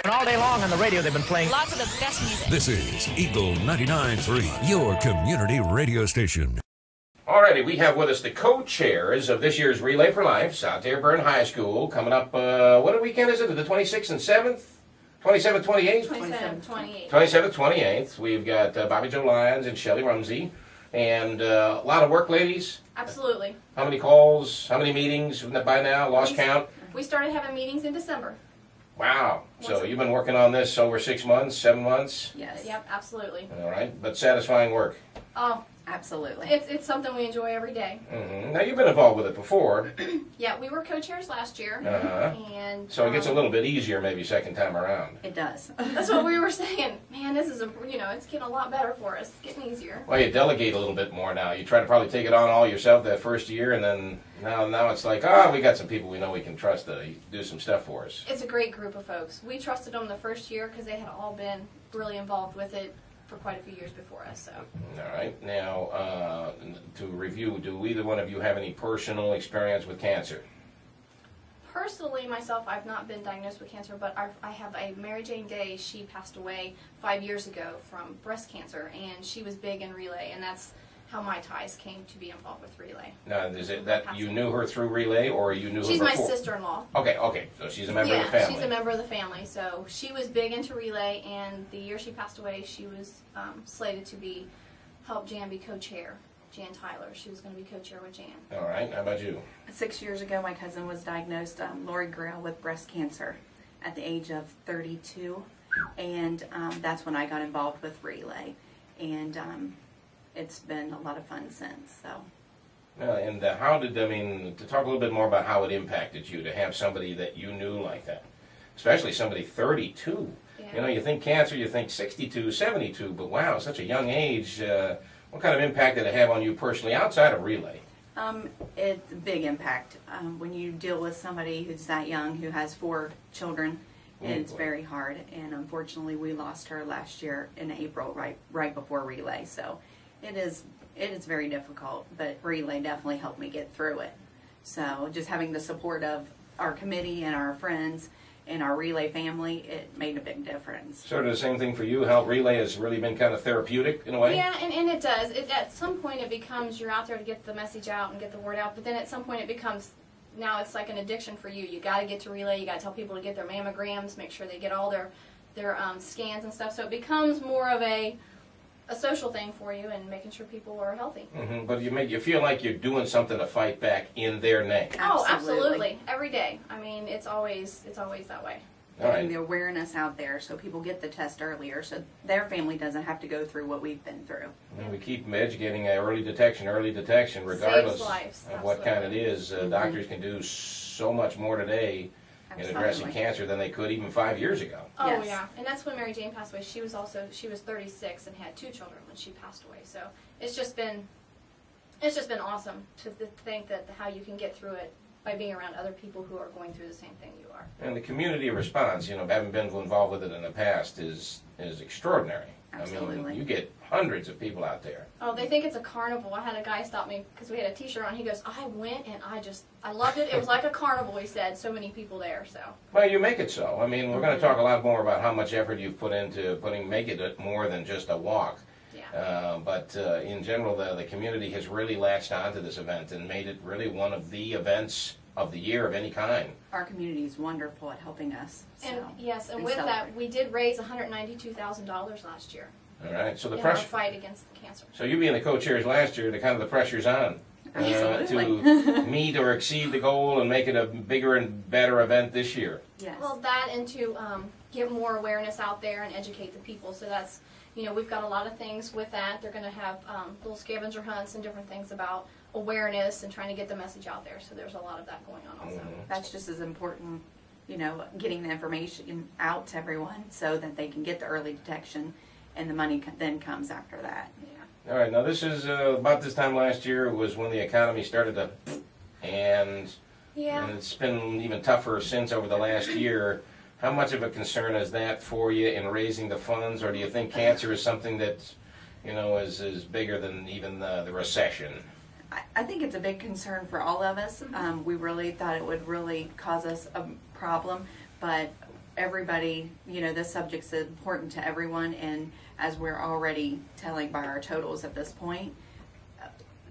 And all day long on the radio, they've been playing lots of the best music. This is Eagle 99.3, your community radio station. Alrighty, we have with us the co-chairs of this year's Relay for Life, South Dearborn High School, coming up, what weekend is it? The 26th and 7th? 27th, 28th? 27th, 28th. 27th, 28th. We've got Bobby Joe Lyons and Shelley Rumsey. And a lot of work, ladies? Absolutely. How many calls? How many meetings by now? Lost count? We started having meetings in December. Wow. So you've been working on this over 6 months, 7 months? Yes. Yep, absolutely. All right. But satisfying work? Oh, absolutely. It's something we enjoy every day. Mm-hmm. Now, you've been involved with it before. Yeah, we were co-chairs last year. And so it gets a little bit easier maybe second time around. It does. That's what we were saying. Man, this is, it's getting a lot better for us. It's getting easier. Well, you delegate a little bit more now. You try to probably take it on all yourself that first year, and then now it's like, we got some people we know we can trust to do some stuff for us. It's a great group of folks. We trusted them the first year because they had all been really involved with it for quite a few years before us. So. All right. Now, to review, do either one of you have any personal experience with cancer? Personally, myself, I've not been diagnosed with cancer, but I have a Mary Jane Day. She passed away 5 years ago from breast cancer, and she was big in Relay, and that's how my ties came to be involved with Relay. Now, is it that you knew her through Relay, or you knew her before? She's my sister-in-law. Okay, so she's a member of the family. Yeah, she's a member of the family, so she was big into Relay, and the year she passed away, she was slated to help Jan be co-chair. Jan Tyler. She was going to be co-chair with Jan. All right. How about you? 6 years ago, my cousin was diagnosed, Lori Grail, with breast cancer at the age of 32, and that's when I got involved with Relay, and it's been a lot of fun since. So. And how did, to talk a little bit more about how it impacted you to have somebody that you knew like that, especially somebody 32. Yeah. You think cancer, you think 62, 72, but wow, such a young age. What kind of impact did it have on you personally outside of Relay? It's a big impact. When you deal with somebody who's that young, who has 4 children, it's very hard. And unfortunately, we lost her last year in April, right before Relay. So it is very difficult, but Relay definitely helped me get through it. So just having the support of our committee and our friends and our Relay family, it made a big difference. Sort of the same thing for you, how Relay has really been kind of therapeutic in a way? Yeah, and it does. At some point it becomes, you're out there to get the message out and get the word out, but then at some point it becomes, now it's like an addiction for you. You got to get to Relay, you got to tell people to get their mammograms, make sure they get all their scans and stuff, so it becomes more of a social thing for you and making sure people are healthy. Mm-hmm. But you feel like you're doing something to fight back in their name. Oh, absolutely. Every day. It's always that way. Getting the awareness out there so people get the test earlier so their family doesn't have to go through what we've been through. And we keep educating early detection, regardless of what kind it is. Doctors can do so much more today in addressing cancer than they could even 5 years ago. Oh, yes. Yeah, and that's when Mary Jane passed away. She was 36 and had 2 children when she passed away. So it's just been awesome to think that how you can get through it by being around other people who are going through the same thing you are. And the community response, having been involved with it in the past, is extraordinary. Absolutely. You get hundreds of people out there. Oh, they think it's a carnival. I had a guy stop me because we had a T-shirt on. He goes, I went and I loved it. It was like a carnival, he said. So many people there. So. Well, you make it so. We're going to talk a lot more about how much effort you've put into make it more than just a walk. Yeah. But in general, the community has really latched onto this event and made it really one of the events of the year of any kind. Our community is wonderful at helping us. And with that, we did raise $192,000 last year. All right, so the in our fight against the cancer. So you being the co-chairs last year, the pressure's on to meet or exceed the goal and make it a bigger and better event this year. Yes. Well, that and to get more awareness out there and educate the people. So that's, we've got a lot of things with that. They're going to have little scavenger hunts and different things about awareness and trying to get the message out there. So there's a lot of that going on also. Mm-hmm. That's just as important, getting the information out to everyone so that they can get the early detection, and the money then comes after that. Yeah. All right, now this is about this time last year was when the economy started to, and it's been even tougher since over the last year. How much of a concern is that for you in raising the funds, or do you think cancer is something that, is bigger than even the recession? I think it's a big concern for all of us. We really thought it would really cause us a problem, but everybody, this subject's important to everyone, and as we're already telling by our totals at this point,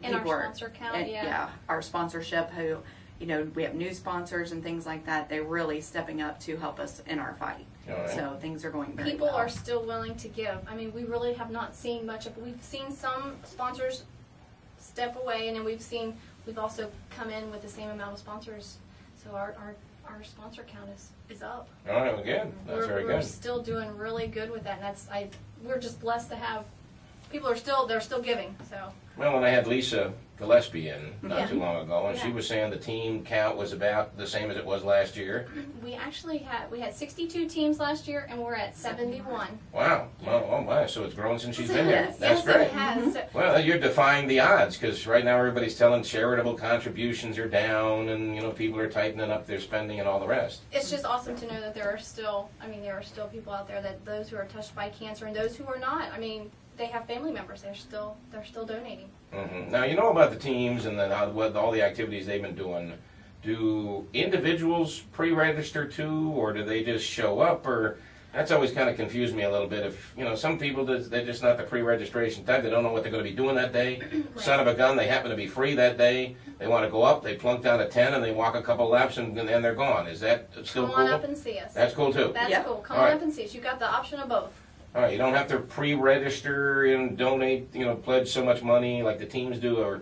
And our sponsor count, yeah, our sponsorship, who, we have new sponsors and things like that. They're really stepping up to help us in our fight. Right. So things are going very People well. are still willing to give. I mean, we really have not seen much of. We've seen some sponsors step away, and then we've also come in with the same amount of sponsors. So our sponsor count is up. All right, well, good. That's very We're good. still doing really good with that, and we're just blessed to have. People are still giving. So. Well, when I had Lisa Gillespie in not Yeah. too long ago, and she Yeah. was saying the team count was about the same as it was last year. We actually had 62 teams last year, and we're at 71. Wow. Well, oh my. So it's grown since she's been here. Yes. That's Yes, great. it has. So- Well, you're defying the odds, because right now everybody's telling charitable contributions are down, and people are tightening up their spending and all the rest. It's just awesome to know that there are still people out there, that those who are touched by cancer and those who are not. I mean, they have family members. They're still donating. Hmm. Now, you know about the teams and then all the activities they've been doing. Do individuals pre-register too, or do they just show up? Or that's always kind of confused me a little bit. If some people, they're just not the pre-registration type. They don't know what they're going to be doing that day. Right. Son of a gun, they happen to be free that day. They want to go up. They plunk down at 10 and they walk a couple laps and then they're gone. Is that still Come cool? on up and see us. That's cool too. That's Yep. cool. Come All on right. up and see us. You've got the option of both. All right, you don't have to pre-register and donate, pledge so much money like the teams do, or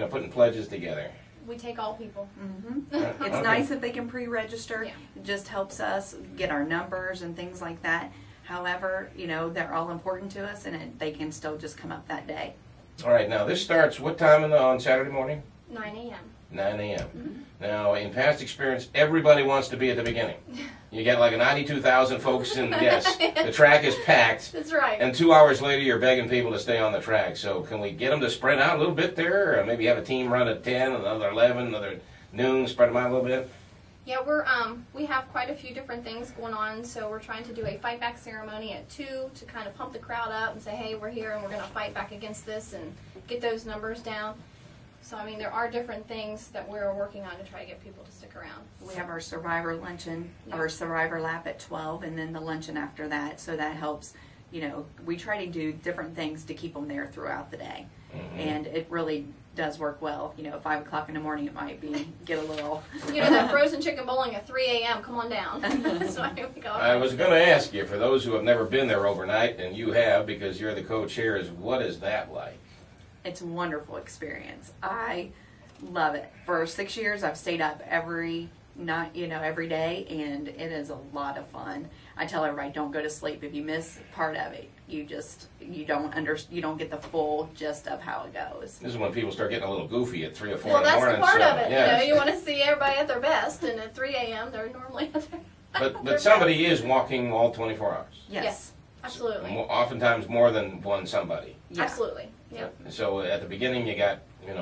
putting pledges together. We take all people. It's Okay. nice if they can pre-register. Yeah. It just helps us get our numbers and things like that. However, they're all important to us, and they can still just come up that day. All right, now this starts what time on Saturday morning? 9 a.m. 9 a.m. Now, in past experience, everybody wants to be at the beginning. You get like 92,000 folks, and yes, the track is packed. That's right. And 2 hours later, you're begging people to stay on the track. So can we get them to spread out a little bit there? Or maybe have a team run at 10, another 11, another noon, spread them out a little bit? Yeah, we have quite a few different things going on. So we're trying to do a fight back ceremony at 2 to kind of pump the crowd up and say, hey, we're here and we're going to fight back against this and get those numbers down. So, I mean, there are different things that we're working on to try to get people to stick around. We have our survivor luncheon, Yeah. our survivor lap at 12, and then the luncheon after that. So that helps. We try to do different things to keep them there throughout the day, and it really does work well. 5 o'clock in the morning, it might get a little. That frozen chicken bowling at 3 a.m., come on down. So here we go. I was going to ask you, for those who have never been there overnight, and you have because you're the co-chair, what is that like? It's a wonderful experience. I love it. For 6 years, I've stayed up every night, every day, and it is a lot of fun. I tell everybody, don't go to sleep if you miss part of it. You don't get the full gist of how it goes. This is when people start getting a little goofy at 3 or 4 Well, in the that's morning. the part so, of it. yes. You want to see everybody at their best, and at 3 a.m. they're normally at their But somebody is walking all 24 hours. Yes. Absolutely. Oftentimes more than one somebody. Yeah. Absolutely. Yep. So at the beginning you got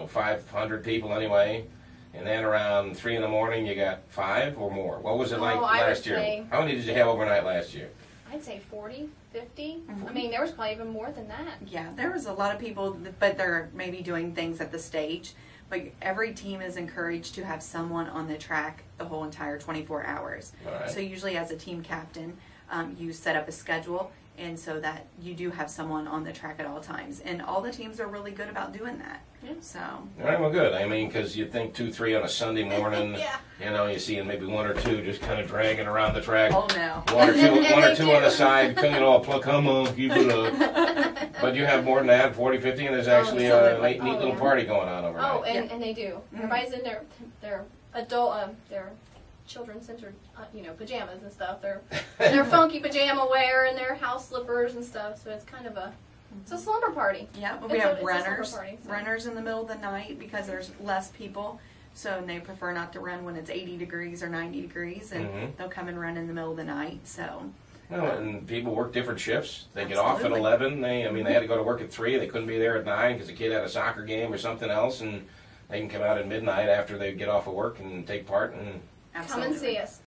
500 people anyway, and then around 3 in the morning you got 5 or more. What was it like I would last year? say- How many did you have overnight last year? I'd say 40, 50. I mean, there was probably even more than that. Yeah, there was a lot of people, but they're maybe doing things at the stage. But every team is encouraged to have someone on the track the whole entire 24 hours. All right. So usually as a team captain, you set up a schedule, and so that you do have someone on the track at all times. And all the teams are really good about doing that. Yeah. So, All right, well, good. I mean, because you think 2, 3 on a Sunday morning, Yeah. you see maybe 1 or 2 just kind of dragging around the track. oh no. One or two, And one or they two do. on the side, come on, keep it up. But you have more than that, 40, 50, and there's actually a absolutely. neat little yeah. party going on overnight. Oh, and they do. Everybody's in their adult, their children-centered, pajamas and stuff. They're in their funky pajama wear and their house slippers and stuff. So it's kind of it's a slumber party. Yeah, but we It's a- have it's a runners, slumber party, so. runners in the middle of the night because there's less people. So and they prefer not to run when it's 80 degrees or 90 degrees, and they'll come and run in the middle of the night. So, Well, and people work different shifts. They get off at Absolutely. 11. They had to go to work at 3. They couldn't be there at 9 because the kid had a soccer game or something else, and they can come out at midnight after they get off of work and take part. And Come absolutely. and see us.